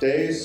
23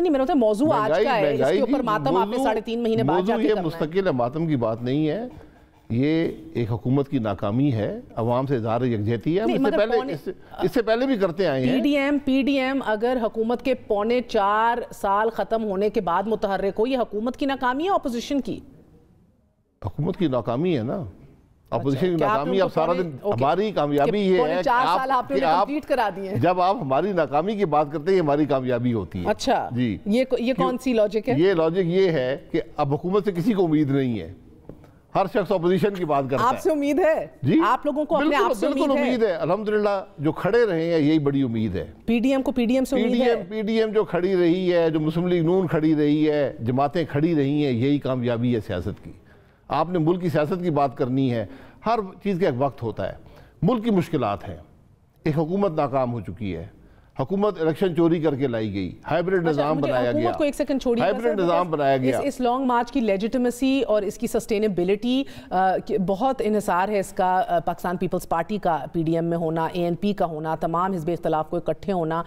نہیں میرا ہوتا ہے موضوع آج کا ہے، اس کے اوپر ماتم آپ نے 3.5 مہینے بعد جا کے یہ مستقل ہے، ماتم کی بات نہیں ہے، یہ ایک حکومت کی ناکامی ہے، عوام سے اظہار یکجہتی ہے، اس سے پہلے بھی کرتے آئے ہیں۔ پی ڈی ایم اگر حکومت کے 4.25 سال ختم ہونے کے بعد متحرک ہو، یہ حکومت کی ناکامی ہے اپوزیشن کی؟ حکومت کی ناکامی ہے نا، اپوزیشن کی ناکامی۔ اب سارا دن ہماری کامیابی یہ ہے کہ جب آپ ہماری ناکامی کی بات کرتے ہیں، یہ ہماری کامیابی ہوتی ہے۔ اچھا جی، یہ کون سی لاجک ہے؟ یہ لاجک یہ ہے کہ اب حکومت سے کسی کو امید نہیں ہے، ہر شخص اپوزیشن کی بات کرتا ہے۔ آپ سے امید ہے؟ جی آپ لوگوں کو اپنے آپ سے بالکل امید ہے، الحمدللہ جو کھڑے رہے ہیں یہی بڑی امید ہے۔ پی ڈی ایم کو پی ڈی ایم سے امید ہے؟ پی ڈی ایم جو کھڑی رہی ہے، جو مسلم لیگ نون کھڑی رہی ہے، جماعتیں کھڑی رہی ہیں، یہی کامیابی ہے سیاست کی۔ آپ نے ملک کی سیاست کی بات کرنی ہے، ہر چیز کا ایک وقت ہوتا ہے۔ ملک کی مشکلات ہیں، ایک حکومت ناکام ہو چکی ہے، حکومت الیکشن چوری کر کے لائی گئی، ہائیبریڈ نظام بنایا گیا، حکومت کو ایک سیکنڈ چھوڑیے، ہائیبریڈ نظام بنایا گیا۔ اس لانگ مارچ کی لیجیٹیمیسی اور اس کی سسٹینیبلٹی بہت انحصار ہے اس کا پاکستان پیپلز پارٹی کا پی ڈی ایم میں ہونا، اے این پی کا ہونا، تمام حزب اختلاف کو اکٹھے ہونا۔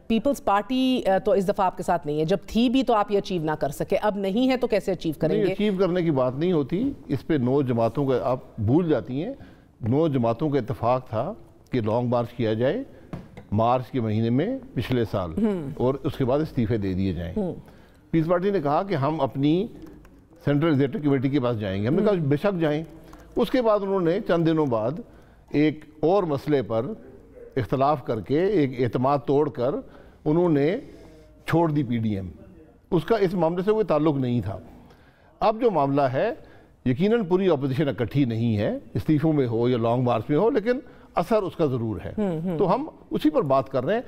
پیپلز پارٹی تو اس دفعہ آپ کے ساتھ نہیں ہے، جب تھی بھی تو آپ یہ اچیو نہ کر سکے، اب نہیں ہے تو کیسے اچیو کریں گے؟ اچیو کرنے کی بات نہیں ہوتی، اس پہ 9 جماعتوں کا آپ بھول جاتی ہیں۔ 9 جماعتوں کا اتفاق تھا کہ لانگ مارچ کیا جائے مارچ کے مہینے میں پچھلے سال، اور اس کے بعد استعفے دے دیے جائیں۔ پیپلز پارٹی نے کہا کہ ہم اپنی سینٹرل ایگزیکٹو کمیٹی کے پاس جائیں گے، ہم نے کہا بے شک جائیں۔ اس کے بعد انہوں نے چند دنوں بعد ایک اور مسئلے پر اختلاف کر کے، ایک اعتماد توڑ کر انہوں نے چھوڑ دی پی ڈی ایم۔ اس کا اس معاملے سے کوئی تعلق نہیں تھا۔ اب جو معاملہ ہے، یقیناً پوری اپوزیشن اکٹھی نہیں ہے، استعفوں میں ہو یا لانگ مارچ میں ہو، لیکن اثر اس کا ضرور ہے۔ تو ہم اسی پر بات کر رہے ہیں۔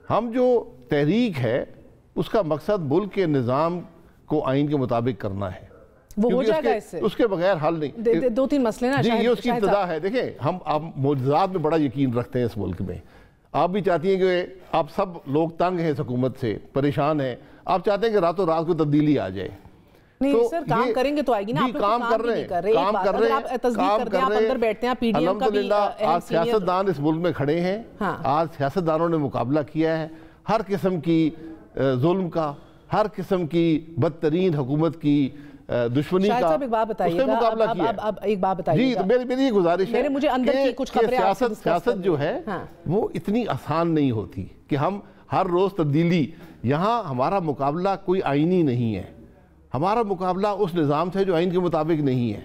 ہم جو تحریک ہے اس کا مقصد ملک کے نظام کو آئین کے مطابق کرنا ہے، وہ ہو جائے گا اس سے؟ اس کے بغیر حل نہیں۔ 2-3 مسئلے نا، جی یہ اس کی ابتدا ہے۔ دیکھیں ہم آپ معجزات میں بڑا یقین رکھتے ہیں اس ملک میں، آپ بھی چاہتی ہیں کہ آپ سب لوگ تنگ ہیں اس حکومت سے، پریشان ہیں، آپ چاہتے ہیں کہ راتوں رات کو تبدیلی آ جائے۔ نہیں سر، کام کریں گے تو آئے گی نا، آپ کام کر رہے ہیں، کام کر رہے ہیں، الحمدللہ آج سیاستدان اس ملک میں کھڑے ہیں، آج سیاستدانوں نے مقابلہ کیا ہے ہر قسم کی ظلم کا، ہر قسم کی بدترین حکومت کی دشمنی کا، اس سے مقابلہ کیا ہے۔ اب ایک بات بتائیے جی میری یہ گزارش ہے کہ سیاست جو ہے وہ اتنی آسان نہیں ہوتی کہ ہم ہر روز تبدیلی، یہاں ہمارا مقابلہ کوئی آئینی نہیں ہے، ہمارا مقابلہ اس نظام سے جو آئین کے مطابق نہیں ہے۔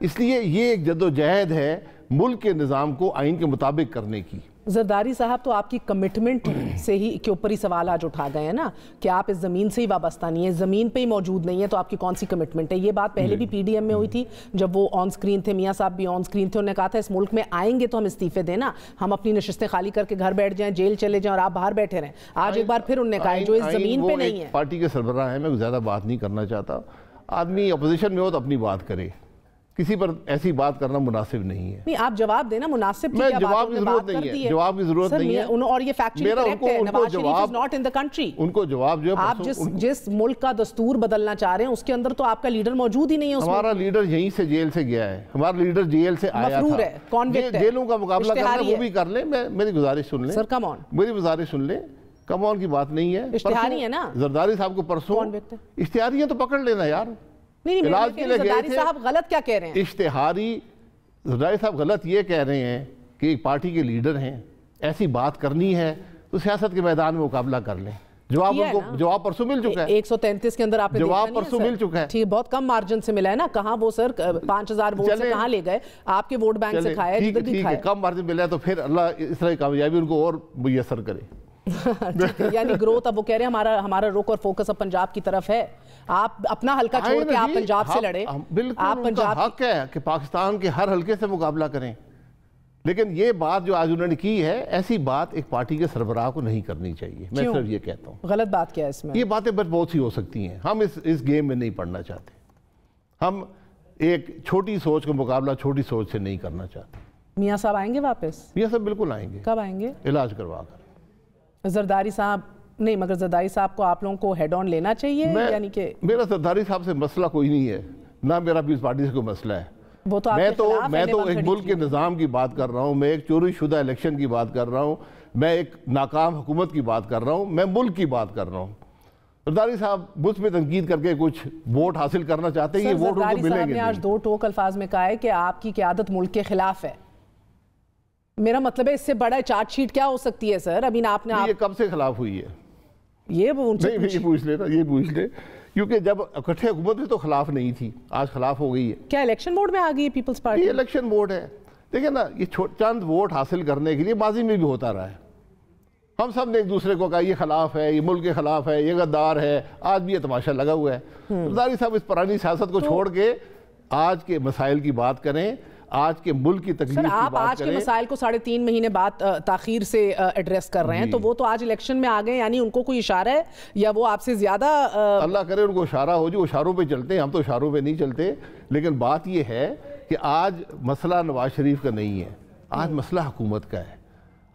اس لیے یہ ایک جدوجہد ہے ملک کے نظام کو آئین کے مطابق کرنے کی۔ زرداری صاحب تو آپ کی کمٹمنٹ سے ہی کے اوپر ہی سوال آج اٹھا گئے ہیں نا کہ آپ اس زمین سے ہی وابستہ نہیں ہیں، زمین پہ ہی موجود نہیں ہے، تو آپ کی کون سی کمٹمنٹ ہے؟ یہ بات پہلے بھی پی ڈی ایم میں ہوئی تھی جب وہ آن سکرین تھے، میاں صاحب بھی آن سکرین تھے، انہوں نے کہا تھا اس ملک میں آئیں گے تو ہم استعفے دیں نا، ہم اپنی نشستیں خالی کر کے گھر بیٹھ جائیں، جیل چلے جائیں اور آپ باہر بیٹھے رہیں۔ آج ایک بار پھر انہوں نے کہا جو اس زمین پہ نہیں ہے۔ پارٹی کے سربراہ ہیں، میں زیادہ بات نہیں کرنا چاہتا، آدمی اپوزیشن میں ہو تو اپنی بات کرے، کسی پر ایسی بات کرنا مناسب نہیں ہے۔ نہیں آپ جواب دینا، مناسب میں جواب کی ضرورت نہیں ہے، جواب کی ضرورت نہیں ہے، اور یہ فیکچولی کریکٹ ہے، Nawaz Sharif is not in the country. ان کو جواب جو ہے آپ جس ملک کا دستور بدلنا چاہ رہے ہیں اس کے اندر تو آپ کا لیڈر موجود ہی نہیں ہے۔ ہمارا لیڈر یہیں سے جیل سے گیا ہے، ہمارا لیڈر جیل سے آیا تھا، مفرور ہے، کانوکٹ ہے، جیلوں کا مقابلہ کرنا وہ بھی کر لیں۔ میری گزارش سن لیں، سر کم آن، میری گزارش سن لیں، کم آن کی بات نہیں ہے، اشتہاری ہے نا۔ زرداری صاحب کو پرسوں اشتہاری ہیں تو پکڑ لینا یار، نہیں زرداری صاحب غلط کیا کہہ رہے ہیں؟ اشتہاری زرداری صاحب غلط یہ کہہ رہے ہیں کہ ایک پارٹی کے لیڈر ہیں، ایسی بات کرنی ہے تو سیاست کے میدان میں مقابلہ کر لیں۔ جواب پرسوں مل چکا ہے، 133 کے اندر آپ نے جواب پرسوں مل چکا ہے، ٹھیک بہت کم مارجن سے ملا ہے نا، کہاں وہ سر 5000 ووٹ سے کہاں لے گئے، آپ کے ووٹ بینک سے کھایا، جدھر بھی کھایا۔ کم مارجن ملا ہے تو پھر اللہ اس طرح کی کامیابی ان کو اور میسر کرے۔ یعنی گروتھ، اب وہ کہہ رہے ہیں ہمارا رخ اور فوکس اب پنجاب کی طرف ہے، آپ اپنا حلقہ چھوڑ کے آپ پنجاب سے لڑیں۔ بالکل ان کا حق ہے کہ پاکستان کے ہر حلقے سے مقابلہ کریں، لیکن یہ بات جو آج انہوں نے کی ہے، ایسی بات ایک پارٹی کے سربراہ کو نہیں کرنی چاہیے۔ میں صرف یہ کہتا ہوں، غلط بات کیا ہے اس میں؟ یہ باتیں بہت سی ہو سکتی ہیں، ہم اس گیم میں نہیں پڑھنا چاہتے، ہم ایک چھوٹی سوچ کا مقابلہ چھوٹی سوچ سے نہیں کرنا چاہتے۔ میاں صاحب آئیں گے واپس؟ میاں صاحب بالکل آئیں گے۔ کب آئیں گے؟ علاج کروا کر۔ زرداری صاحب نہیں، مگر زرداری صاحب کو آپ لوگوں کو ہیڈ آن لینا چاہیے، یعنی کہ میرا زرداری صاحب سے مسئلہ کوئی نہیں ہے، نہ میرا پیپلز پارٹی سے کوئی مسئلہ ہے۔ میں تو ایک ملک کے نظام کی بات کر رہا ہوں، میں ایک چوری شدہ الیکشن کی بات کر رہا ہوں، میں ایک ناکام حکومت کی بات کر رہا ہوں، میں ملک کی بات کر رہا ہوں۔ زرداری صاحب مجھ پہ تنقید کر کے کچھ ووٹ حاصل کرنا چاہتے ہیں, یہ ووٹ ان کو ملیں گے. زرداری صاحب نے آج 2 ٹوک الفاظ میں کہا ہے کہ آپ کی قیادت ملک کے خلاف ہے. میرا مطلب ہے اس سے بڑا چارٹ شیٹ کیا ہو سکتی ہے سر؟ ابھی آپ نے یہ کب سے خلاف ہوئی ہے؟ یہ پوچھ لے, کیونکہ جب اکٹھے حکومت میں تو خلاف نہیں تھی, آج خلاف ہو گئی ہے. کیا الیکشن موڈ میں آ گئی ہے پیپلز پارٹی؟ یہ الیکشن موڈ ہے. دیکھیں نا, یہ چند ووٹ حاصل کرنے کے لیے ماضی میں بھی ہوتا رہا ہے. ہم سب نے ایک دوسرے کو کہا یہ خلاف ہے, یہ ملک کے خلاف ہے, یہ غدار ہے. آج بھی یہ تماشا لگا ہوا ہے. زرداری صاحب اس پرانی سیاست کو چھوڑ کے آج کے مسائل کی بات کریں, آج کے ملک کی تکلیف کی بات کریں. آپ آج کے مسائل کو 3.5 مہینے بعد تاخیر سے ایڈریس کر رہے ہیں, تو وہ تو آج الیکشن میں آ گئے, یعنی ان کو کوئی اشارہ ہے یا وہ آپ سے زیادہ؟ اللہ کرے ان کو اشارہ ہو, جو اشاروں پہ چلتے ہیں. ہم تو اشاروں پہ نہیں چلتے, لیکن بات یہ ہے کہ آج مسئلہ نواز شریف کا نہیں ہے, آج مسئلہ حکومت کا ہے.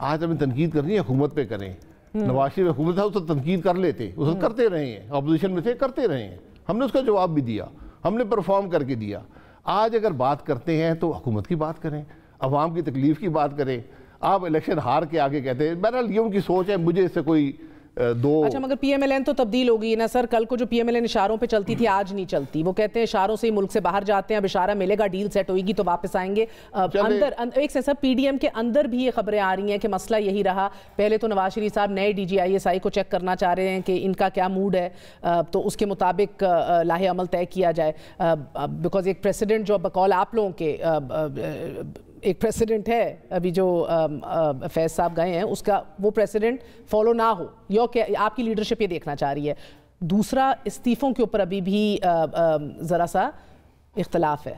آج ہمیں تنقید کرنی ہے, حکومت پہ کریں. نواز شریف حکومت تھا, اس تو تنقید کر لیتے, اس کو کرتے رہے ہیں, اپوزیشن میں تھے, کرتے رہے ہیں. ہم نے اس کا جواب بھی دیا, ہم نے پرفارم کر کے دیا. آج اگر بات کرتے ہیں تو حکومت کی بات کریں, عوام کی تکلیف کی بات کریں. آپ الیکشن ہار کے آگے کہتے ہیں. بہرحال یہ ان کی سوچ ہے, مجھے اس سے کوئی اچھا, مگر پی ایم ایل این تو تبدیل ہو گئی نا سر. کل کو جو پی ایم ایل این اشاروں پہ چلتی تھی آج نہیں چلتی. وہ کہتے ہیں اشاروں سے ہی ملک سے باہر جاتے ہیں, اب اشارہ ملے گا, ڈیل سیٹ ہوئے گی تو واپس آئیں گے. ایک سے سر پی ڈی ایم کے اندر بھی یہ خبریں آ رہی ہیں کہ مسئلہ یہی رہا. پہلے تو نواز شریف صاحب نئے D G I S I کو چیک کرنا چاہ رہے ہیں کہ ان کا کیا موڈ ہے, تو اس کے مطابق لاہ عمل طے کیا جائے. بیکاز ایک پریسیڈنٹ جو بقول آپ لوگوں کے ایک پریسیڈنٹ ہے ابھی جو فیض صاحب گئے ہیں, اس کا وہ پریسیڈنٹ فالو نہ ہو, آپ کی لیڈرشپ یہ دیکھنا چاہ رہی ہے. دوسرا, استعفوں کے اوپر ابھی بھی ذرا سا اختلاف ہے.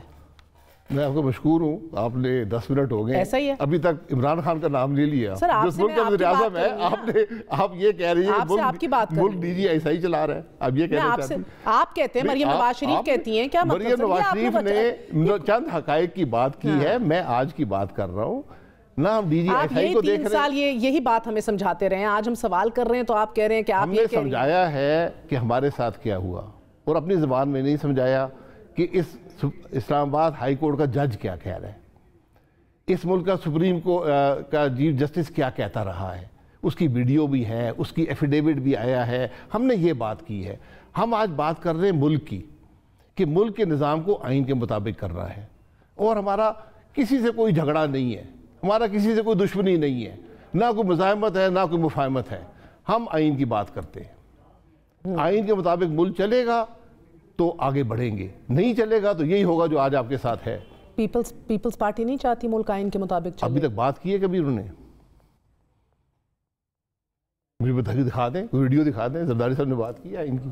میں آپ کو مشکور ہوں, آپ نے 10 منٹ ہو گئے, ایسا ہی ہے. ابھی تک عمران خان کا نام لے لیا. سر آپ سے میں آپ کی بات ہے, آپ یہ کہہ رہی ہیں ملک ڈی جی ایسا ہی چلا رہا ہے. اب یہ کہنا چاہتے ہیں, آپ کہتے ہیں مریم نواز شریف کہتی ہیں, کیا مطلب؟ مریم نواز شریف نے چند حقائق کی بات کی ہے, میں آج کی بات کر رہا ہوں نا. ہم ڈی جی ایس آئی کو دیکھ رہے ہیں, 3 سال یہی بات ہمیں سمجھاتے رہے ہیں. آج ہم سوال کر رہے ہیں تو آپ کہہ رہے ہیں کہ آپ ہم نے سمجھایا ہے کہ ہمارے ساتھ کیا ہوا, اور اپنی زبان میں نہیں سمجھایا کہ اس اسلام آباد ہائی کورٹ کا جج کیا کہہ رہا ہے, اس ملک کا سپریم کا چیف جسٹس کیا کہتا رہا ہے. اس کی ویڈیو بھی ہے, اس کی ایفیڈیوٹ بھی آیا ہے. ہم نے یہ بات کی ہے. ہم آج بات کر رہے ہیں ملک کی, کہ ملک کے نظام کو آئین کے مطابق کر رہا ہے, اور ہمارا کسی سے کوئی جھگڑا نہیں ہے, ہمارا کسی سے کوئی دشمنی نہیں ہے, نہ کوئی مزاحمت ہے, نہ کوئی مفاہمت ہے. ہم آئین کی بات کرتے ہیں. آئین کے مطابق ملک چلے گا تو آگے بڑھیں گے, نہیں چلے گا تو یہی ہوگا جو آج آپ کے ساتھ ہے. پیپلز پارٹی نہیں چاہتی ملک آئین کے مطابق چلے؟ ابھی تک بات کی ہے کبھی انہوں نے؟ مجھے دکھا دیں, ویڈیو دکھا دیں. زرداری صاحب نے بات کی ہے ان کی؟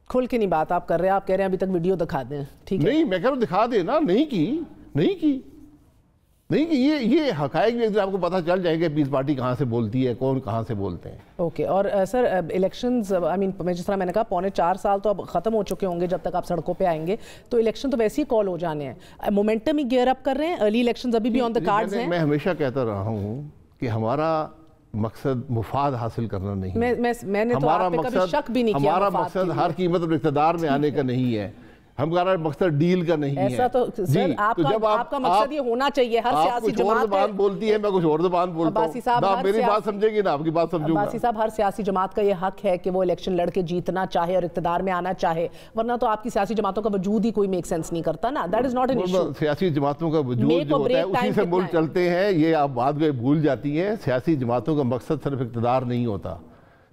کھل کے نہیں بات آپ کر رہے ہیں, آپ کہہ رہے ہیں ابھی تک ویڈیو دکھا دیں. ٹھیک ہے, نہیں, میں کہہ رہا ہوں دکھا دیں نا. نہیں کی. یہ حقائق بھی ایک دن آپ کو پتہ چل جائے گا پیپلز پارٹی کہاں سے بولتی ہے, کون کہاں سے بولتے ہیں. اوکے. اور سر الیکشنز, میں جس طرح میں نے کہا 4.25 سال تو اب ختم ہو چکے ہوں گے جب تک آپ سڑکوں پہ آئیں گے, تو الیکشن تو ویسے ہی کال ہو جانے ہیں. مومنٹم ہی گیئر اپ کر رہے ہیں, ارلی الیکشنز ابھی بھی آن دا کارڈز ہیں. میں ہمیشہ کہتا رہا ہوں کہ ہمارا مقصد مفاد حاصل کرنا نہیں ہے. میں نے تو آپ پہ کبھی شک بھی نہیں کیا. ہمارا مقصد ہر قیمت پر اقتدار میں آنے کا نہیں ہے, ہمارا مقصد ڈیل کا نہیں ہے. ایسا تو سر آپ کا مقصد یہ ہونا چاہیے. ہر سیاسی جماعت آپ کچھ اور زبان بولتی ہے, میں کچھ اور زبان بولتا ہوں. آپ میری بات سمجھیں گے نا, آپ کی بات سمجھوں گا. عباسی صاحب, ہر سیاسی جماعت کا یہ حق ہے کہ وہ الیکشن لڑ کے جیتنا چاہے اور اقتدار میں آنا چاہے, ورنہ تو آپ کی سیاسی جماعتوں کا وجود ہی کوئی میک سینس نہیں کرتا نا. That is not an issue. سیاسی جماعتوں کا وجود جو ہوتا ہے اسی سے ملک چلتے ہیں, یہ آپ بعد میں بھول جاتی ہیں. سیاسی جماعتوں کا مقصد صرف اقتدار نہیں ہوتا.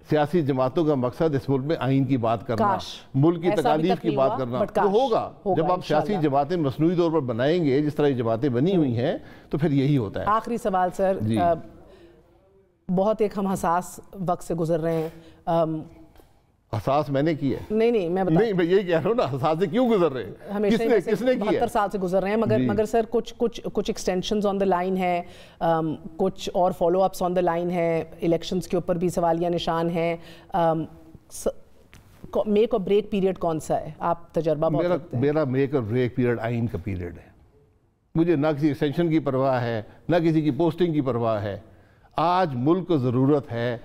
سیاسی جماعتوں کا مقصد اس ملک میں آئین کی بات کرنا, ملک کی تکالیف کی بات کرنا. وہ ہوگا جب آپ سیاسی جماعتیں مصنوعی طور پر بنائیں گے, جس طرح یہ جماعتیں بنی ہوئی ہیں, تو پھر یہی ہوتا ہے. آخری سوال سر, بہت ایک ہم حساس وقت سے گزر رہے ہیں. حساس میں نے کی ہے؟ نہیں, میں یہی کہہ رہا ہوں نا, حساس سے کیوں گزر رہے ہیں, کس نے کی ہے؟ 72 سال سے گزر رہے ہیں, مگر سر کچھ ایکسٹینشنز آن دا لائن ہے, کچھ اور follow ups on the line ہے, الیکشنز کے اوپر بھی سوالیہ نشان ہیں. میک اور بریک پیریڈ کون سا ہے؟ آپ تجربہ بہت رکھتے ہیں. میرا میک اور بریک پیریڈ آئین کا پیریڈ ہے. مجھے نہ کسی ایکسٹینشن کی پرواہ ہے, نہ کسی کی پوسٹنگ کی پرواہ ہے. آج ملک کو ضرورت ہے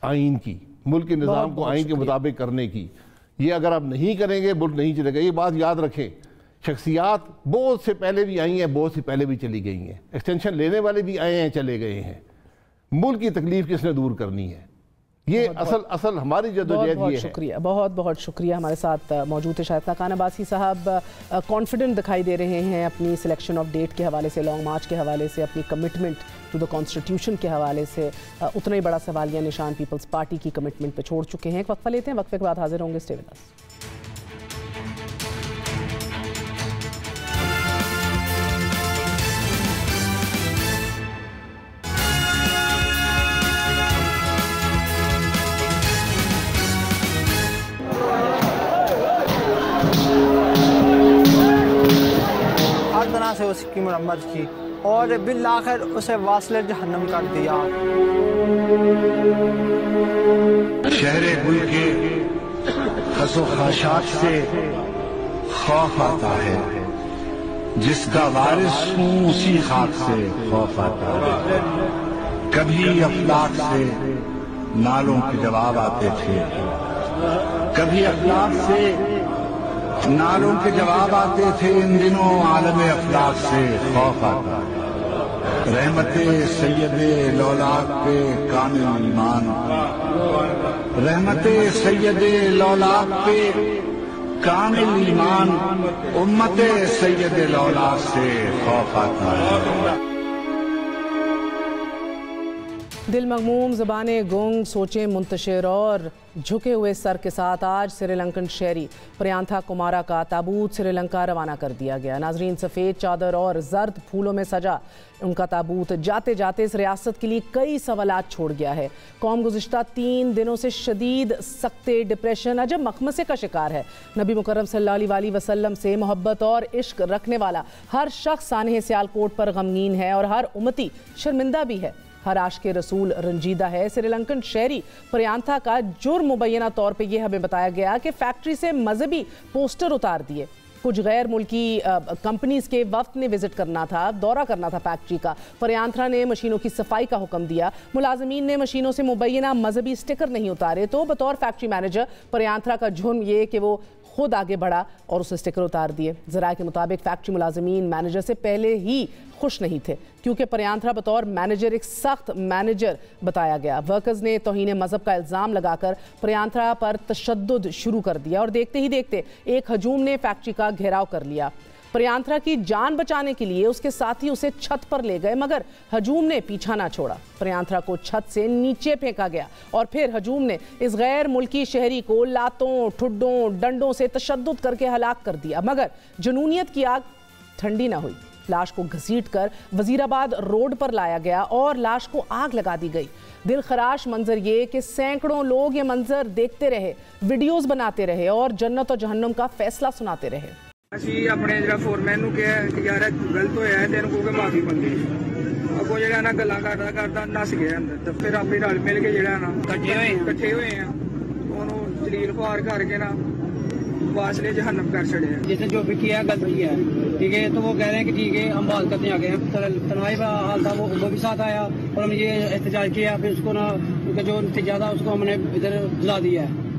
آئین کی, ملک کے نظام کو آئین کے مطابق کرنے کی. یہ اگر آپ نہیں کریں گے ملک نہیں چلے گا. یہ بات یاد رکھیں, شخصیات بہت سے پہلے بھی آئی ہیں, بہت سی پہلے بھی چلی گئی ہیں, ایکسٹینشن لینے والے بھی آئے ہیں, چلے گئے ہیں. ملک کی تکلیف کس نے دور کرنی ہے؟ یہ اصل ہماری جدوجہد یہ ہے. شکریہ, بہت بہت شکریہ. ہمارے ساتھ موجود ہے شاہد خاقان عباسی صاحب. کانفیڈنٹ دکھائی دے رہے ہیں اپنی سلیکشن آف ڈیٹ کے حوالے سے, لانگ مارچ کے حوالے سے, اپنی کمٹمنٹ ٹو دا کانسٹیٹیوشن کے حوالے سے. اتنا ہی بڑا سوالیہ نشان پیپلز پارٹی کی کمٹمنٹ پہ چھوڑ چکے ہیں. ایک وقفہ لیتے ہیں, وقفے کے بعد حاضر ہوں گے. Stay with us. سے اس کی مرمت کی اور بالآخر اسے واصل جہنم کر دیا. شہر گل کے خس و خاشاک سے خوف آتا ہے, جس کا وارث ہوں اسی خاک سے خوف آتا ہے. کبھی افلاک سے نالوں کے جواب آتے تھے, کبھی افلاک سے نالوں کے جواب آتے تھے. ان دنوں عالم افلاک سے خوف آتا ہے. رحمت سید لولاک پہ کامل ایمان, رحمت سید لولاک پہ کامل ایمان, امت سید لولاک سے خوف آتا ہے. دل مغموم, زبانیں گنگ, سوچیں منتشر اور جھکے ہوئے سر کے ساتھ آج سری لنکن شہری پریانتھا کمارا کا تابوت سری لنکا روانہ کر دیا گیا. ناظرین, سفید چادر اور زرد پھولوں میں سجا ان کا تابوت جاتے جاتے اس ریاست کے لیے کئی سوالات چھوڑ گیا ہے. قوم گزشتہ 3 دنوں سے شدید سکتے, ڈپریشن, عجب مخمصے کا شکار ہے. نبی مکرم صلی اللہ علیہ وسلم سے محبت اور عشق رکھنے والا ہر شخص سانحہ سیالکوٹ پر غمگین ہے اور ہر امتی شرمندہ بھی ہے. ہر عاشق رسول رنجیدہ ہے. سری لنکن شہری پریانتھا کا جرم مبینہ طور پہ یہ ہمیں بتایا گیا کہ فیکٹری سے مذہبی پوسٹر اتار دیے. کچھ غیر ملکی کمپنیز کے وفد نے وزٹ کرنا تھا, دورہ کرنا تھا فیکٹری کا. پریانتھا نے مشینوں کی صفائی کا حکم دیا. ملازمین نے مشینوں سے مبینہ مذہبی سٹیکر نہیں اتارے تو بطور فیکٹری مینیجر پریانتھا کا جرم یہ کہ وہ خود آگے بڑھا اور اسے سٹیکر اتار دیے. ذرائع کے مطابق فیکٹری ملازمین مینیجر سے پہلے ہی خوش نہیں تھے کیونکہ پریانتھا بطور مینیجر ایک سخت مینیجر بتایا گیا. ورکرز نے توہین مذہب کا الزام لگا کر پریانتھا پر تشدد شروع کر دیا اور دیکھتے ہی دیکھتے ایک ہجوم نے فیکٹری کا گھیراؤ کر لیا. پریانتھا کی جان بچانے کے لیے اس کے ساتھی اسے چھت پر لے گئے مگر ہجوم نے پیچھا نہ چھوڑا. پریانتھا کو چھت سے نیچے پھینکا گیا اور پھر ہجوم نے اس غیر ملکی شہری کو لاتوں, ٹھڈوں, ڈنڈوں سے تشدد کر کے ہلاک کر دیا. مگر جنونیت کی آگ ٹھنڈی نہ ہوئی. لاش کو گھسیٹ کر وزیرآباد روڈ پر لایا گیا اور لاش کو آگ لگا دی گئی. دل خراش منظر یہ کہ سینکڑوں لوگ یہ منظر دیکھتے رہے, ویڈیوز بناتے رہے اور جنت و جہنم کا فیصلہ سناتے رہے. اسی اپنے جڑا فورمین نو کہیا کہ یار غلط ہویا ہے تینوں کو معافی منگی. اگوں جڑا نا گلاں کردا نس گیا اندر تے پھر اپنے رل مل کے جڑا نا کٹھے ہوئے ہیں اونوں جلیل خوار کر کے نا واصل جہنم کر چھڑے. جس نے جو بھی کیا غلط ہی ہے, ٹھیک ہے, تو وہ کہہ رہے ہیں کہ ٹھیک ہے ہم بات کرتے آگے ہیں. تنہائی کا حال تھا وہ بھی ساتھ آیا اور ہم نے یہ احتجاج کیا, پھر اس کو نا جو نتیجہ تھا اس کو ہم نے ادھر دلا دیا ہے.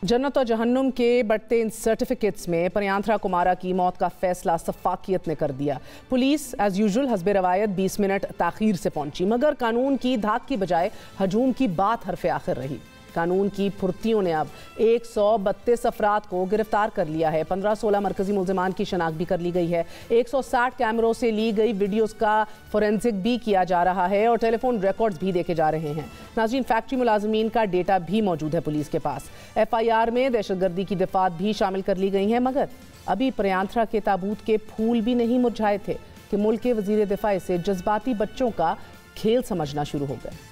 جنت و جہنم کے بڑھتے ان سرٹیفکیٹس میں پریانتھا کمارا کی موت کا فیصلہ شفافیت نے کر دیا. پولیس ایز یوزول حسب روایت 20 منٹ تاخیر سے پہنچی مگر قانون کی دھاک کی بجائے ہجوم کی بات حرف آخر رہی. قانون کی پھرتیوں نے اب 132 افراد کو گرفتار کر لیا ہے. 15-16 مرکزی ملزمان کی شناخت بھی کر لی گئی ہے. 160 کیمروں سے لی گئی ویڈیوز کا فورینسک بھی کیا جا رہا ہے اور ٹیلی فون ریکارڈز بھی دیکھے جا رہے ہیں. ناظرین, فیکٹری ملازمین کا ڈیٹا بھی موجود ہے پولیس کے پاس. FIR میں دہشت گردی کی دفعات بھی شامل کر لی گئی ہیں مگر ابھی پریانتھا کے تابوت کے پھول بھی نہیں مرجھائے تھے کہ ملک کے وزیر دفاع سے جذباتی بچوں کا کھیل سمجھنا شروع ہو گئے.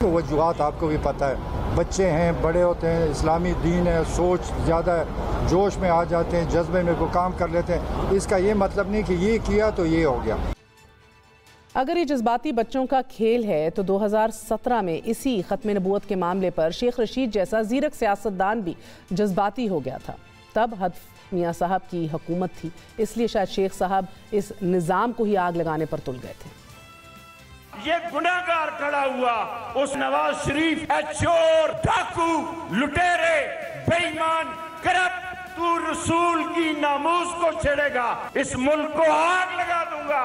وجوہات آپ کو بھی پتہ ہے, بچے ہیں, بڑے ہوتے ہیں, اسلامی دین ہے, سوچ زیادہ ہے, جوش میں آ جاتے ہیں, جذبے میں کوئی کام کر لیتے ہیں. اس کا یہ مطلب نہیں کہ یہ کیا تو یہ ہو گیا. اگر یہ جذباتی بچوں کا کھیل ہے تو 2017 میں اسی ختم نبوت کے معاملے پر شیخ رشید جیسا زیرک سیاستدان بھی جذباتی ہو گیا تھا. تب ہدف میاں صاحب کی حکومت تھی, اس لیے شاید شیخ صاحب اس نظام کو ہی آگ لگانے پر تل گئے تھے. یہ گناہگار کھڑا ہوا اس نواز شریف چور, ڈاکو, لٹیرے, بے ایمان, کرپٹ, تو رسول کی ناموس کو چھیڑے گا, اس ملک کو آگ لگا دوں گا.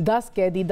10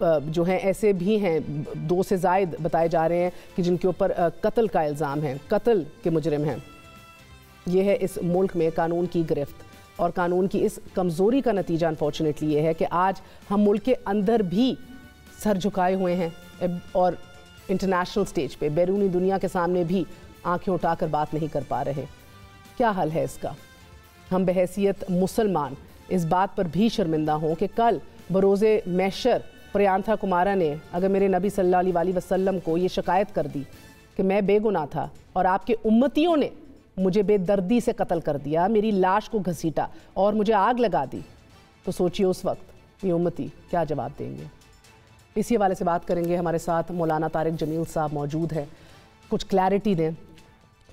جو ہیں ایسے بھی ہیں 2 سے زائد بتائے جا رہے ہیں کہ جن کے اوپر قتل کا الزام ہے، قتل کے مجرم ہیں۔ یہ ہے اس ملک میں قانون کی گرفت اور قانون کی اس کمزوری کا نتیجہ انفارچونیٹلی یہ ہے کہ آج ہم ملک کے اندر بھی سر جھکائے ہوئے ہیں اور انٹرنیشنل سٹیج پہ بیرونی دنیا کے سامنے بھی آنکھیں اٹھا کر بات نہیں کر پا رہے۔ کیا حل ہے اس کا؟ ہم بحیثیت مسلمان اس بات پر بھی شرمندہ ہوں کہ کل بروز محشر پریانتھا کمارا نے اگر میرے نبی صلی اللہ علیہ وسلم کو یہ شکایت کر دی کہ میں بے گناہ تھا اور آپ کے امتیوں نے مجھے بے دردی سے قتل کر دیا، میری لاش کو گھسیٹا اور مجھے آگ لگا دی، تو سوچئے اس وقت یہ امتی کیا جواب دیں گے؟ اسی حوالے سے بات کریں گے۔ ہمارے ساتھ مولانا طارق جمیل صاحب موجود ہیں، کچھ کلیئرٹی دیں،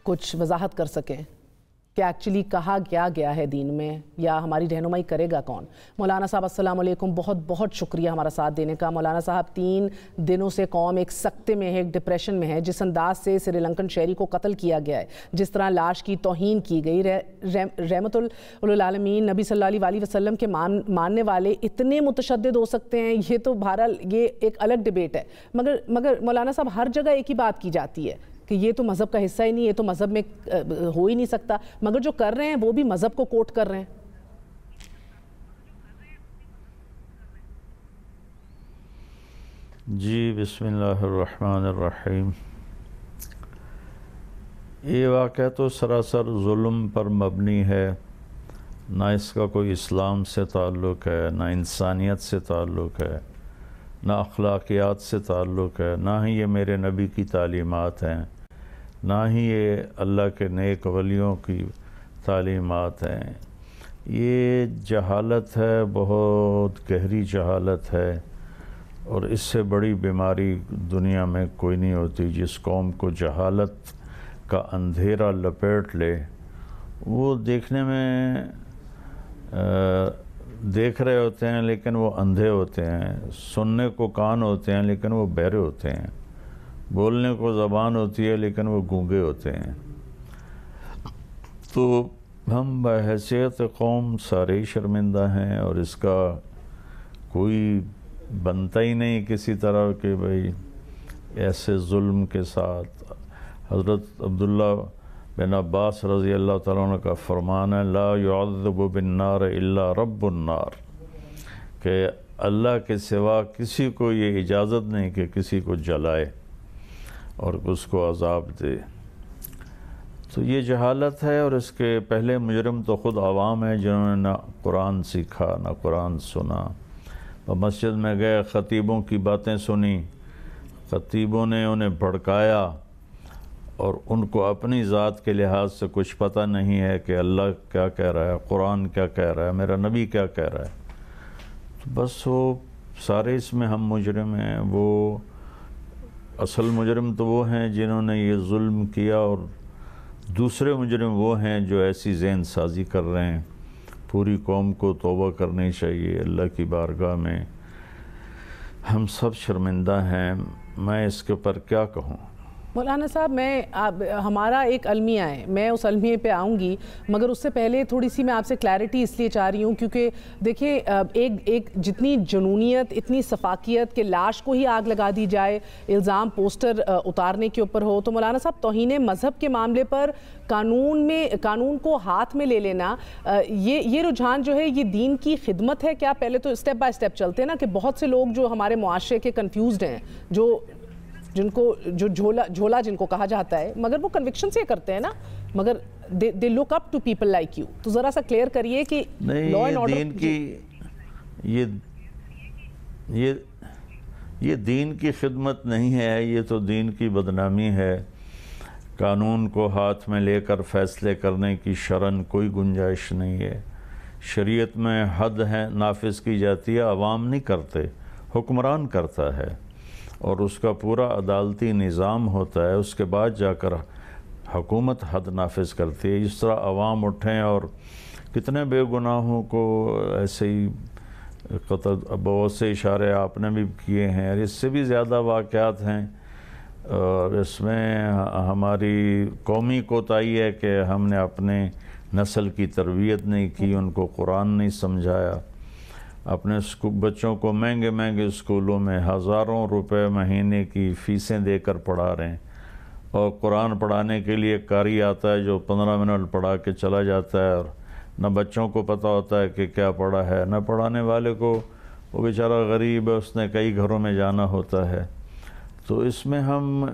کچھ وضاحت کر سکیں کہ ایکچولی کہا کیا گیا ہے دین میں، یا ہماری رہنمائی کرے گا کون؟ مولانا صاحب السلام علیکم، بہت بہت شکریہ ہمارا ساتھ دینے کا۔ مولانا صاحب 3 دنوں سے قوم ایک سکتے میں ہے، ایک ڈپریشن میں ہے، جس انداز سے سری لنکن شہری کو قتل کیا گیا ہے، جس طرح لاش کی توہین کی گئی، رحمت للعالمین نبی صلی اللہ علیہ وسلم کے ماننے والے اتنے متشدد ہو سکتے ہیں، یہ تو بہرحال یہ ایک الگ ڈیبیٹ ہے، مگر مولانا صاحب ہر جگہ ایک ہی بات کی جاتی ہے کہ یہ تو مذہب کا حصہ ہی نہیں، یہ تو مذہب میں ہو ہی نہیں سکتا، مگر جو کر رہے ہیں وہ بھی مذہب کو کوٹ کر رہے ہیں۔ جی بسم اللہ الرحمن الرحیم۔ یہ واقعہ تو سراسر ظلم پر مبنی ہے، نہ اس کا کوئی اسلام سے تعلق ہے، نہ انسانیت سے تعلق ہے، نہ اخلاقیات سے تعلق ہے، نہ ہی یہ میرے نبی کی تعلیمات ہیں، نہ ہی یہ اللہ کے نیک ولیوں کی تعلیمات ہیں۔ یہ جہالت ہے، بہت گہری جہالت ہے، اور اس سے بڑی بیماری دنیا میں کوئی نہیں ہوتی۔ جس قوم کو جہالت کا اندھیرا لپیٹ لے، وہ دیکھنے میں دیکھ رہے ہوتے ہیں لیکن وہ اندھے ہوتے ہیں، سننے کو کان ہوتے ہیں لیکن وہ بہرے ہوتے ہیں، بولنے کو زبان ہوتی ہے لیکن وہ گونگے ہوتے ہیں۔ تو ہم بحیثیت قوم سارے ہی شرمندہ ہیں، اور اس کا کوئی بنتا ہی نہیں کسی طرح کہ بھئی ایسے ظلم کے ساتھ۔ حضرت عبداللہ بن عباس رضی اللہ تعالیٰ عنہ کا فرمان ہے لا يعذب بالنار الا رب النار، کہ اللہ کے سوا کسی کو یہ اجازت نہیں کہ کسی کو جلائے اور اس کو عذاب دے۔ تو یہ جہالت ہے، اور اس کے پہلے مجرم تو خود عوام ہیں جنہوں نے نہ قرآن سیکھا نہ قرآن سنا۔ مسجد میں گئے، خطیبوں کی باتیں سنی، خطیبوں نے انہیں بھڑکایا، اور ان کو اپنی ذات کے لحاظ سے کچھ پتہ نہیں ہے کہ اللہ کیا کہہ رہا ہے، قرآن کیا کہہ رہا ہے، میرا نبی کیا کہہ رہا ہے۔ تو بس وہ سارے اس میں ہم مجرم ہیں۔ وہ اصل مجرم تو وہ ہیں جنہوں نے یہ ظلم کیا، اور دوسرے مجرم وہ ہیں جو ایسی ذہن سازی کر رہے ہیں۔ پوری قوم کو توبہ کرنی چاہیے اللہ کی بارگاہ میں۔ ہم سب شرمندہ ہیں، میں اس کے اوپر کیا کہوں؟ مولانا صاحب ہمارا ایک المیہ ہے، میں اس المیہ پہ آؤں گی، مگر اس سے پہلے تھوڑی سی میں آپ سے کلیئرٹی اس لیے چاہ رہی ہوں کیونکہ دیکھیں ایک جتنی جنونیت، اتنی صفاقیت کہ لاش کو ہی آگ لگا دی جائے، الزام پوسٹر اتارنے کے اوپر ہو، تو مولانا صاحب توہین مذہب کے معاملے پر قانون کو ہاتھ میں لے لینا، یہ رجحان جو ہے یہ دین کی خدمت ہے کیا؟ پہلے تو اسٹیپ بائی اسٹیپ چلتے ہیں نا، کہ بہت سے لوگ جو ہمارے معاشرے کے کنفیوزڈ ہیں، جو جھولا جن کو کہا جاتا ہے، مگر وہ کنوکشن سے کرتے ہیں نا، مگر they look up to people like you۔ تو ذرا سا کلیئر کریے کہ لا اینڈ آرڈر دین کی یہ دین کی خدمت نہیں ہے، یہ تو دین کی بدنامی ہے۔ قانون کو ہاتھ میں لے کر فیصلے کرنے کی شرعاً کوئی گنجائش نہیں ہے۔ شریعت میں حد ہے، نافذ کی جاتی ہے، عوام نہیں کرتے، حکمران کرتا ہے، اور اس کا پورا عدالتی نظام ہوتا ہے، اس کے بعد جا کر حکومت حد نافذ کرتی ہے۔ اس طرح عوام اٹھیں اور کتنے بے گناہوں کو ایسے ہی قتل، بہت سے اشارے آپ نے بھی کیے ہیں، اور اس سے بھی زیادہ واقعات ہیں، اور اس میں ہماری قومی کوتاہی ہے کہ ہم نے اپنے نسل کی تربیت نہیں کی، ان کو قرآن نہیں سمجھایا۔ اپنے بچوں کو مہنگے مہنگے اسکولوں میں ہزاروں روپے مہینے کی فیسیں دے کر پڑھا رہے ہیں، اور قرآن پڑھانے کے لیے قاری آتا ہے جو 15 منٹ پڑھا کے چلا جاتا ہے، اور نہ بچوں کو پتہ ہوتا ہے کہ کیا پڑھا ہے، نہ پڑھانے والے کو، وہ بیچارہ غریب ہے، اس نے کئی گھروں میں جانا ہوتا ہے۔ تو اس میں ہم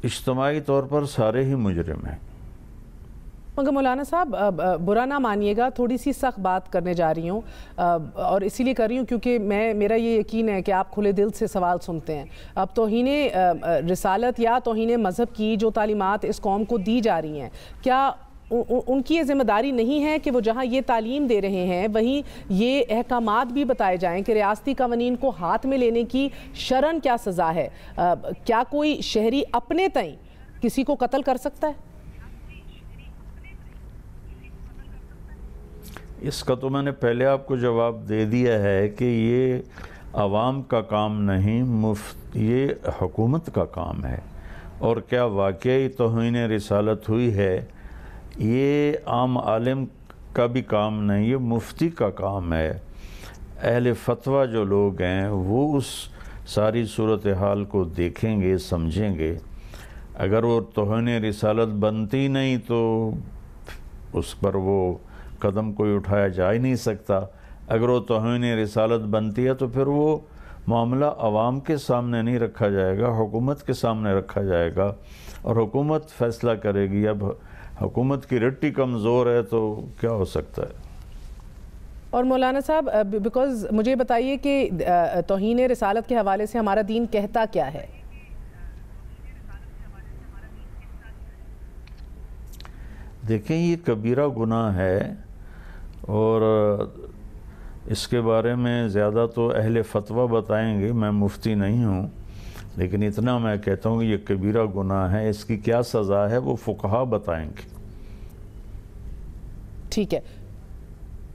اجتماعی طور پر سارے ہی مجرم ہیں۔ مگر مولانا صاحب برا نہ مانیے گا، تھوڑی سی سخت بات کرنے جا رہی ہوں، اور اسی لیے کر رہی ہوں کیونکہ میرا یہ یقین ہے کہ آپ کھلے دل سے سوال سنتے ہیں۔ اب توہین رسالت یا توہین مذہب کی جو تعلیمات اس قوم کو دی جا رہی ہیں، کیا ان کی یہ ذمہ داری نہیں ہے کہ وہ جہاں یہ تعلیم دے رہے ہیں وہیں یہ احکامات بھی بتائے جائیں کہ ریاستی قوانین کو ہاتھ میں لینے کی شرعاً کیا سزا ہے؟ کیا کوئی شہری اپنے تئیں کسی کو قتل کر سکتا ہے؟ اس کا تو میں نے پہلے آپ کو جواب دے دیا ہے کہ یہ عوام کا کام نہیں، یہ حکومت کا کام ہے۔ اور کیا واقعی توہین رسالت ہوئی ہے، یہ عام عالم کا بھی کام نہیں، یہ مفتی کا کام ہے۔ اہل فتویٰ جو لوگ ہیں وہ اس ساری صورتحال کو دیکھیں گے، سمجھیں گے۔ اگر وہ توہین رسالت بنتی نہیں تو اس پر وہ قدم کوئی اٹھایا جا ہی نہیں سکتا۔ اگر وہ توہین رسالت بنتی ہے تو پھر وہ معاملہ عوام کے سامنے نہیں رکھا جائے گا، حکومت کے سامنے رکھا جائے گا، اور حکومت فیصلہ کرے گی۔ اب حکومت کی رٹی کمزور ہے تو کیا ہو سکتا ہے؟ اور مولانا صاحب بیکاز مجھے بتائیے کہ توہین رسالت کے حوالے سے ہمارا دین کہتا کیا ہے؟ دیکھیں یہ کبیرہ گناہ ہے، اور اس کے بارے میں زیادہ تو اہل فتویٰ بتائیں گے، میں مفتی نہیں ہوں، لیکن اتنا میں کہتا ہوں کہ یہ کبیرہ گناہ ہے، اس کی کیا سزا ہے وہ فقہا بتائیں گے۔ ٹھیک ہے،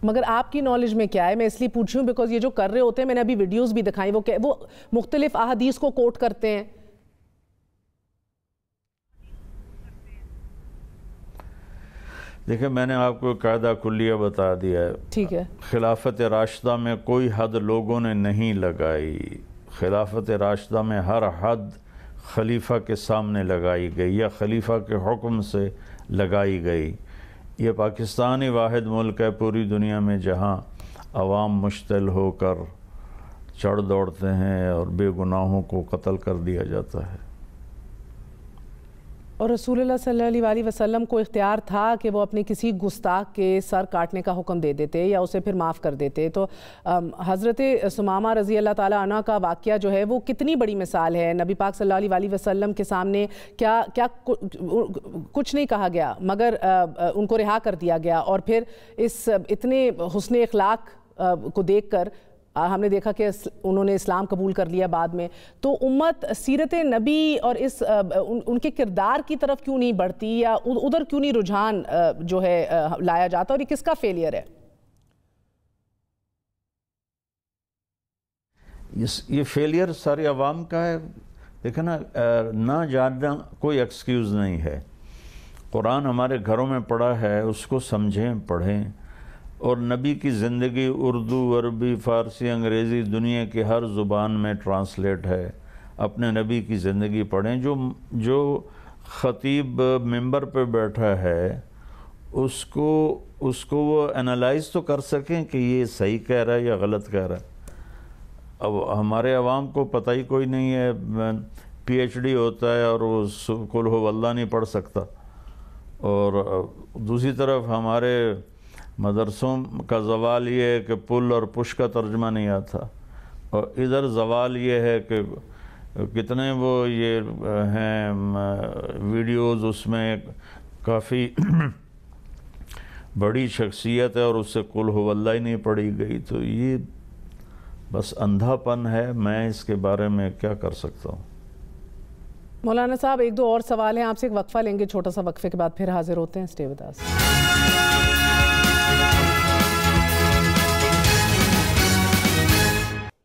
مگر آپ کی نالج میں کیا ہے؟ میں اس لیے پوچھ رہی ہوں بیکاز یہ جو کر رہے ہوتے ہیں، میں نے ابھی ویڈیوز بھی دکھائیں، وہ مختلف احادیث کو کوٹ کرتے ہیں۔ دیکھیں میں نے آپ کو قاعدہ کلیہ بتا دیا ہے۔ ٹھیک ہے، خلافت راشدہ میں کوئی حد لوگوں نے نہیں لگائی، خلافت راشدہ میں ہر حد خلیفہ کے سامنے لگائی گئی یا خلیفہ کے حکم سے لگائی گئی۔ یہ پاکستان ہی واحد ملک ہے پوری دنیا میں جہاں عوام مشتعل ہو کر چڑھ دوڑتے ہیں اور بے گناہوں کو قتل کر دیا جاتا ہے۔ اور رسول اللہ صلی اللہ علیہ وسلم کو اختیار تھا کہ وہ اپنے کسی گستاخ کے سر کاٹنے کا حکم دے دیتے یا اسے پھر معاف کر دیتے۔ تو حضرت ثمامہ رضی اللہ تعالیٰ عنہ کا واقعہ جو ہے وہ کتنی بڑی مثال ہے۔ نبی پاک صلی اللہ علیہ وسلم کے سامنے کیا کچھ نہیں کہا گیا، مگر ان کو رہا کر دیا گیا، اور پھر اس اتنے حسن اخلاق کو دیکھ کر ہم نے دیکھا کہ انہوں نے اسلام قبول کر لیا بعد میں۔ تو امت سیرت نبی اور ان کے کردار کی طرف کیوں نہیں بڑھتی، یا ادھر کیوں نہیں رجحان جو ہے لایا جاتا، اور یہ کس کا فیلئر ہے؟ یہ فیلئر سارے عوام کا ہے۔ دیکھیں نا، نہ جاننا کوئی ایکسکیوز نہیں ہے۔ قرآن ہمارے گھروں میں پڑھا ہے، اس کو سمجھیں، پڑھیں، اور نبی کی زندگی اردو، عربی، فارسی، انگریزی، دنیا کی ہر زبان میں ٹرانسلیٹ ہے۔ اپنے نبی کی زندگی پڑھیں۔ جو خطیب ممبر پہ بیٹھا ہے اس کو وہ انالائز تو کر سکیں کہ یہ صحیح کہہ رہا ہے یا غلط کہہ رہا ہے۔ اب ہمارے عوام کو پتہ ہی کوئی نہیں ہے، پی ایچ ڈی ہوتا ہے اور وہ قل ہو اللہ نہیں پڑھ سکتا، اور دوسری طرف ہمارے مدرسوں کا زوال یہ ہے کہ پل اور پش کا ترجمہ نہیں آتا، اور ادھر زوال یہ ہے کہ کتنے وہ یہ ہیں ویڈیوز، اس میں کافی بڑی شخصیت ہے اور اس سے قل ہو اللہ ہی نہیں پڑھی گئی۔ تو یہ بس اندھا پن ہے، میں اس کے بارے میں کیا کر سکتا ہوں۔ مولانا صاحب ایک دو اور سوال ہیں آپ سے، ایک وقفہ لیں گے، چھوٹا سا وقفے کے بعد پھر حاضر ہوتے ہیں۔ اسٹے ود اس۔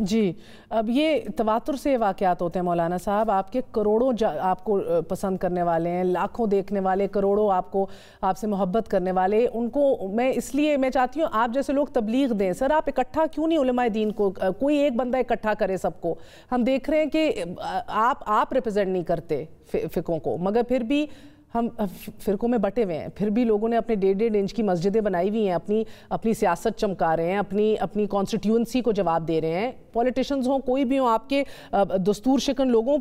جی، اب یہ تواتر سے واقعات ہوتے ہیں مولانا صاحب، آپ کے کروڑوں آپ کو پسند کرنے والے ہیں، لاکھوں دیکھنے والے، کروڑوں آپ سے محبت کرنے والے، ان کو میں اس لیے میں چاہتی ہوں آپ جیسے لوگ تبلیغ دیں. سر آپ اکٹھا کیوں نہیں علماء دین کو، کوئی ایک بندہ اکٹھا کرے سب کو؟ ہم دیکھ رہے ہیں کہ آپ ریپرزینٹ نہیں کرتے فقوں کو، مگر پھر بھی ہم فرقوں میں بٹے ہوئے ہیں، پھر بھی لوگوں نے اپنے 1.5 انچ کی مسجدیں بنائی ہوئی ہیں، اپنی سیاست چمکا رہے ہیں، اپنی کانسٹیٹیوئنسی کو جواب دے رہے ہیں. پولیٹیشنز ہوں کوئی بھی ہوں، آپ کے دستور شکن لوگوں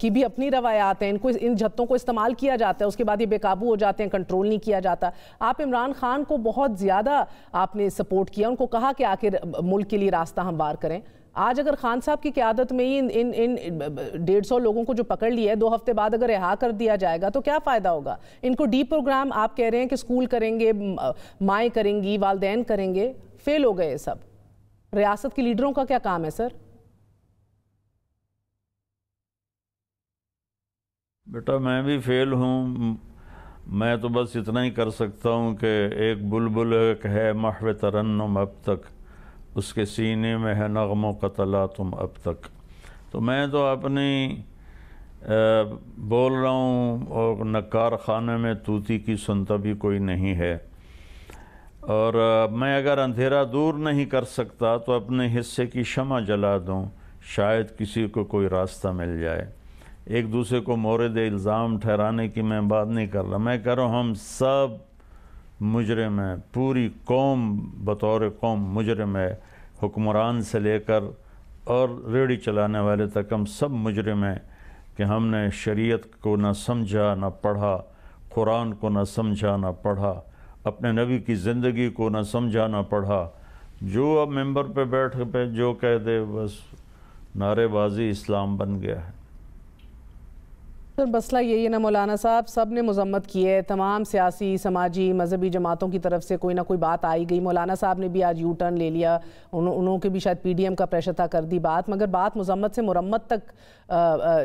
کی بھی اپنی روایات ہیں، ان جھتوں کو استعمال کیا جاتا ہے، اس کے بعد یہ بے قابو ہو جاتے ہیں، کنٹرول نہیں کیا جاتا. آپ عمران خان کو بہت زیادہ آپ نے سپورٹ کیا، ان کو کہا کہ آخر ملک کے لیے راستہ ہموار کریں. آج اگر خان صاحب کی قیادت میں ہی ان 150 لوگوں کو جو پکڑ لیا ہے، 2 ہفتے بعد اگر رہا کر دیا جائے گا تو کیا فائدہ ہوگا؟ ان کو ڈی پروگرام آپ کہہ رہے ہیں کہ سکول کریں گے، مائیں کریں گی، والدین کریں گے، فیل ہو گئے سب. ریاست کے لیڈروں کا کیا کام ہے سر؟ بیٹا میں بھی فیل ہوں. میں تو بس اتنا ہی کر سکتا ہوں کہ ایک بلبل ہے محو ترنم اب تک، اس کے سینے میں ہے نغموں کا تلا تم اب تک. تو میں تو اپنی بول رہا ہوں، اور نکار خانے میں طوطی کی سنتا بھی کوئی نہیں ہے. اور میں اگر اندھیرا دور نہیں کر سکتا تو اپنے حصے کی شمع جلا دوں، شاید کسی کو کوئی راستہ مل جائے. ایک دوسرے کو مورد الزام ٹھہرانے کی میں بات نہیں کر رہا، میں کہہ رہا ہوں ہم سب مجرم ہیں، پوری قوم بطور قوم مجرم ہے، حکمران سے لے کر اور ریڑھی چلانے والے تک ہم سب مجرم ہیں کہ ہم نے شریعت کو نہ سمجھا نہ پڑھا، قرآن کو نہ سمجھا نہ پڑھا، اپنے نبی کی زندگی کو نہ سمجھا نہ پڑھا. جو اب ممبر پہ بیٹھ پہ جو کہہ دے بس نعرے بازی اسلام بن گیا ہے. سر مسئلہ یہی ہے نا مولانا صاحب، سب نے مذمت کی ہے، تمام سیاسی، سماجی، مذہبی جماعتوں کی طرف سے کوئی نہ کوئی بات آئی گئی. مولانا صاحب نے بھی آج یو ٹرن لے لیا، انہوں کے بھی شاید پی ڈی ایم کا پریشر تھا، کر دی بات، مگر بات مذمت سے مرمت تک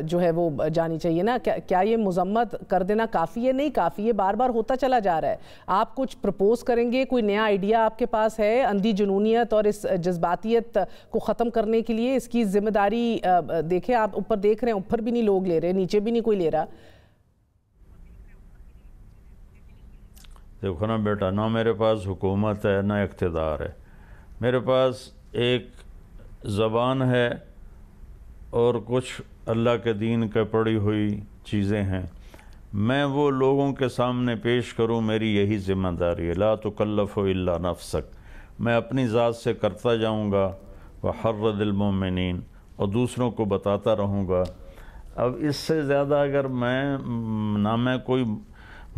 جو ہے وہ جانی چاہیے نا. کیا یہ مذمت کر دینا کافی ہے؟ نہیں کافی ہے، بار بار ہوتا چلا جا رہا ہے. آپ کچھ پرپوز کریں گے، کوئی نیا آئیڈیا آپ کے پاس ہے اندھی جنونیت اور اس جذباتیت کو ختم کرنے کے لیے؟ اس کی ذمہ داری دیکھیں، آپ اوپر دیکھ رہے ہیں، اوپر بھی نہیں لوگ لے رہے، نیچے بھی نہیں کوئی لے رہا. دیکھو نا بیٹا، نہ میرے پاس حکومت ہے نہ اقتدار ہے، میرے پاس ایک زبان ہے اور کچھ اللہ کے دین کے پڑھی ہوئی چیزیں ہیں. میں وہ لوگوں کے سامنے پیش کروں، میری یہی ذمہ داری ہے. لا تکلف الا نفسک، میں اپنی ذات سے کرتا جاؤں گا، وحرض المؤمنین، اور دوسروں کو بتاتا رہوں گا. اب اس سے زیادہ اگر میں کوئی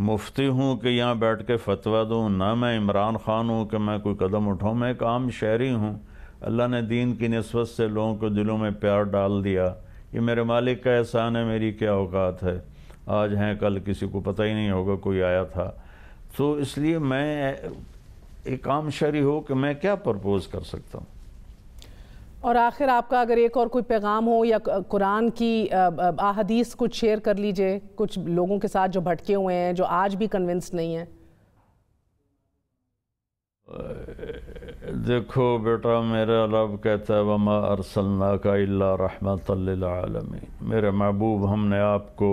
مفتی ہوں کہ یہاں بیٹھ کے فتویٰ دوں، نہ میں عمران خان ہوں کہ میں کوئی قدم اٹھاؤں، میں ایک عام شہری ہوں. اللہ نے دین کی نسبت سے لوگوں کو دلوں میں پیار ڈال دیا، یہ میرے مالک کا احسان ہے. میری کیا اوقات ہے، آج ہیں کل کسی کو پتہ ہی نہیں ہوگا کوئی آیا تھا. تو اس لیے میں ایک عام شہری ہوں کہ میں کیا پرپوز کر سکتا ہوں. اور آخر آپ کا اگر ایک اور کوئی پیغام ہو یا قرآن کی احادیث کچھ شیئر کر لیجئے کچھ لوگوں کے ساتھ جو بھٹکے ہوئے ہیں، جو آج بھی کنونس نہیں ہیں. دیکھو بیٹا، میرا رب کہتا ہے وَمَا أَرْسَلْنَاكَ إِلَّا رَحْمَةً لِّلْعَالَمِينَ. میرے محبوب، ہم نے آپ کو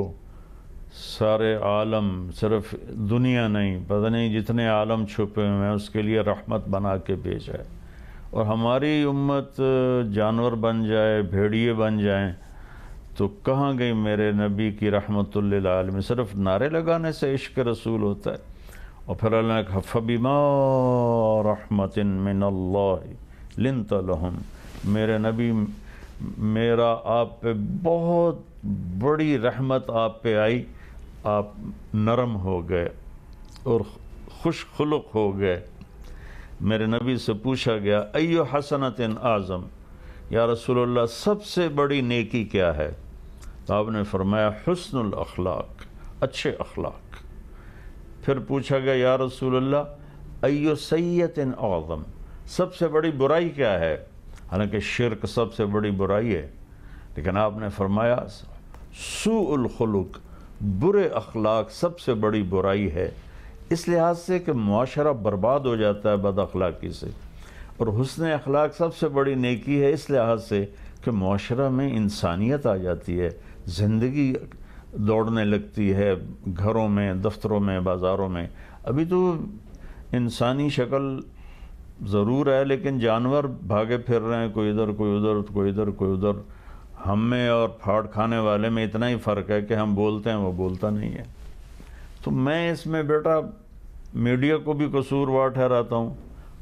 سارے عالم، صرف دنیا نہیں، پتہ نہیں جتنے عالم چھپے ہوئے ہیں اس کے لیے رحمت بنا کے بھیجا ہے. اور ہماری امت جانور بن جائے، بھیڑیے بن جائیں تو کہاں گئی میرے نبی کی رحمت للعالمین؟ صرف نعرے لگانے سے عشق رسول ہوتا ہے. اور پھر اللہ نے کہا فَبِمَا رَحْمَةٍ مِّنَ اللَّهِ لِنْتَ لَهُمْ. میرے نبی، میرا آپ پہ بہت بڑی رحمت آپ پہ آئی، آپ نرم ہو گئے اور خوش خلق ہو گئے. میرے نبی سے پوچھا گیا ایو حسنۃ اعظم، یا رسول اللہ سب سے بڑی نیکی کیا ہے؟ تو آپ نے فرمایا حسن الاخلاق، اچھے اخلاق. پھر پوچھا گیا یا رسول اللہ ایو سیئۃ اعظم، سب سے بڑی برائی کیا ہے؟ حالانکہ شرک سب سے بڑی برائی ہے، لیکن آپ نے فرمایا سوء الخلق، برے اخلاق سب سے بڑی برائی ہے. اس لحاظ سے کہ معاشرہ برباد ہو جاتا ہے بد اخلاقی سے. اور حسن اخلاق سب سے بڑی نیکی ہے اس لحاظ سے کہ معاشرہ میں انسانیت آ جاتی ہے، زندگی دوڑنے لگتی ہے، گھروں میں، دفتروں میں، بازاروں میں۔ ابھی تو انسانی شکل ضرور ہے لیکن جانور بھاگے پھر رہے ہیں، کوئی ادھر کوئی ادھر، کوئی ادھر کوئی ادھر۔ ہم میں اور پھاڑ کھانے والے میں اتنا ہی فرق ہے کہ ہم بولتے ہیں، وہ بولتا نہیں ہے۔ تو میں اس میں بیٹا میڈیا کو بھی قصوروار ٹھہراتا ہوں،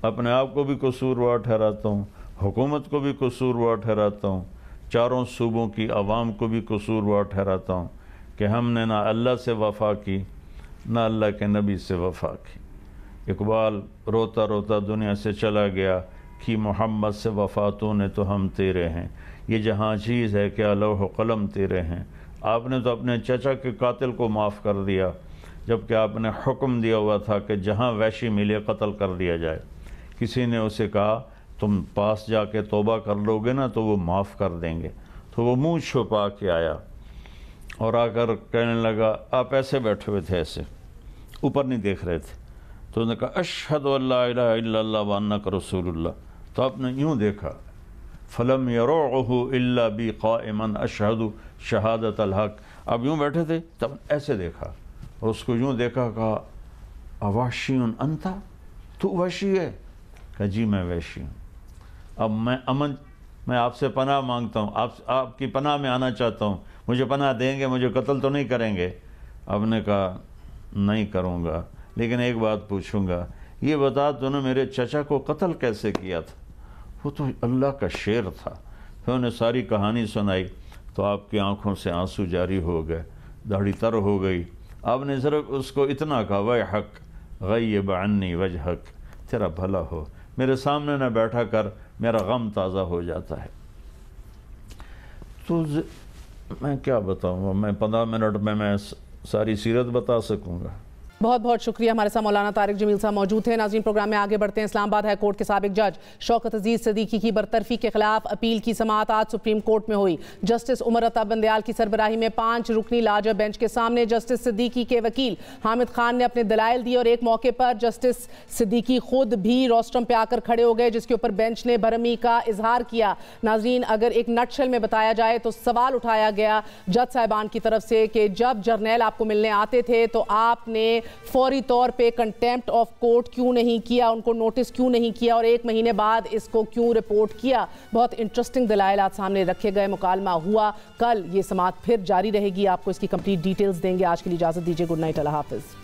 اپنے آپ کو بھی قصوروار ٹھہراتا ہوں، حکومت کو بھی قصوروار ٹھہراتا ہوں، چاروں صوبوں کی عوام کو بھی قصوروار ٹھہراتا ہوں کہ ہم نے نہ اللہ سے وفا کی نہ اللہ کے نبی سے وفا کی۔ اقبال روتا روتا دنیا سے چلا گیا کہ محمد سے وفا تو نے تو ہم تیرے ہیں، یہ جہاں چیز ہے کیا لوح و قلم تیرے ہیں۔ آپ نے تو اپنے چچا کے قاتل کو معاف کر دیا جبکہ آپ نے حکم دیا ہوا تھا کہ جہاں وحشی ملے قتل کر دیا جائے۔ کسی نے اسے کہا تم پاس جا کے توبہ کر لو گے نا تو وہ معاف کر دیں گے، تو وہ منہ چھپا کے آیا اور آ کر کہنے لگا، آپ ایسے بیٹھے ہوئے تھے، ایسے اوپر نہیں دیکھ رہے تھے، تو انہوں نے کہا اشہد ان لا الہ الا اللہ وانک رسول اللہ، تو آپ نے یوں دیکھا، فلم یروعہ الا بی قائما اشہد شہادت الحق، اب یوں بیٹھے تھے تب ایسے دیکھا اور اس کو یوں دیکھا، کہا اوحشی انت، تو وحشی ہے؟ کہا جی میں وحشی ہوں، اب میں آپ سے پناہ مانگتا ہوں، آپ کی پناہ میں آنا چاہتا ہوں، مجھے پناہ دیں گے، مجھے قتل تو نہیں کریں گے؟ اب نے کہا نہیں کروں گا لیکن ایک بات پوچھوں گا، یہ بتا تو نے میرے چچا کو قتل کیسے کیا تھا؟ وہ تو اللہ کا شعر تھا۔ پھر انہیں ساری کہانی سنائی تو آپ کی آنکھوں سے آنسو جاری ہو گئے، داڑھی تر ہو گئی۔ آپ نے صرف اس کو اتنا کہا، ویحک غیب عنی وجہک، تیرا بھلا ہو، میرے سامنے نہ بیٹھا کر، میرا غم تازہ ہو جاتا ہے۔ تو میں کیا بتاؤں، میں 15 منٹ میں ساری سیرت بتا سکوں گا؟ بہت بہت شکریہ۔ ہمارے ساتھ مولانا طارق جمیل صاحب موجود ہیں۔ ناظرین پروگرام میں آگے بڑھتے ہیں۔ اسلام آباد ہائی کورٹ کے سابق جج شوکت عزیز صدیقی کی برطرفی کے خلاف اپیل کی سماعت آج سپریم کورٹ میں ہوئی۔ جسٹس عمر عطا بندیال کی سربراہی میں 5 رکنی لارجر بینچ کے سامنے جسٹس صدیقی کے وکیل حامد خان نے اپنے دلائل دیے اور ایک موقع پر جسٹس صدیقی خود بھی روسٹرم پہ آ کر کھڑے ہو گئے، جس کے اوپر بینچ نے برہمی کا اظہار کیا۔ ناظرین اگر ایک نٹ شیل میں بتایا جائے تو سوال اٹھایا گیا جج صاحبان کی طرف سے کہ جب جرنیل آپ کو ملنے آتے تھے تو آپ نے فوری طور پہ کنٹیمپٹ آف کورٹ کیوں نہیں کیا، ان کو نوٹس کیوں نہیں کیا، اور 1 مہینے بعد اس کو کیوں رپورٹ کیا؟ بہت انٹرسٹنگ دلائلات سامنے رکھے گئے، مکالمہ ہوا۔ کل یہ سماعت پھر جاری رہے گی، آپ کو اس کی کمپلیٹ ڈیٹیلز دیں گے۔ آج کے لیے اجازت دیجیے، گڈ نائٹ، اللہ حافظ۔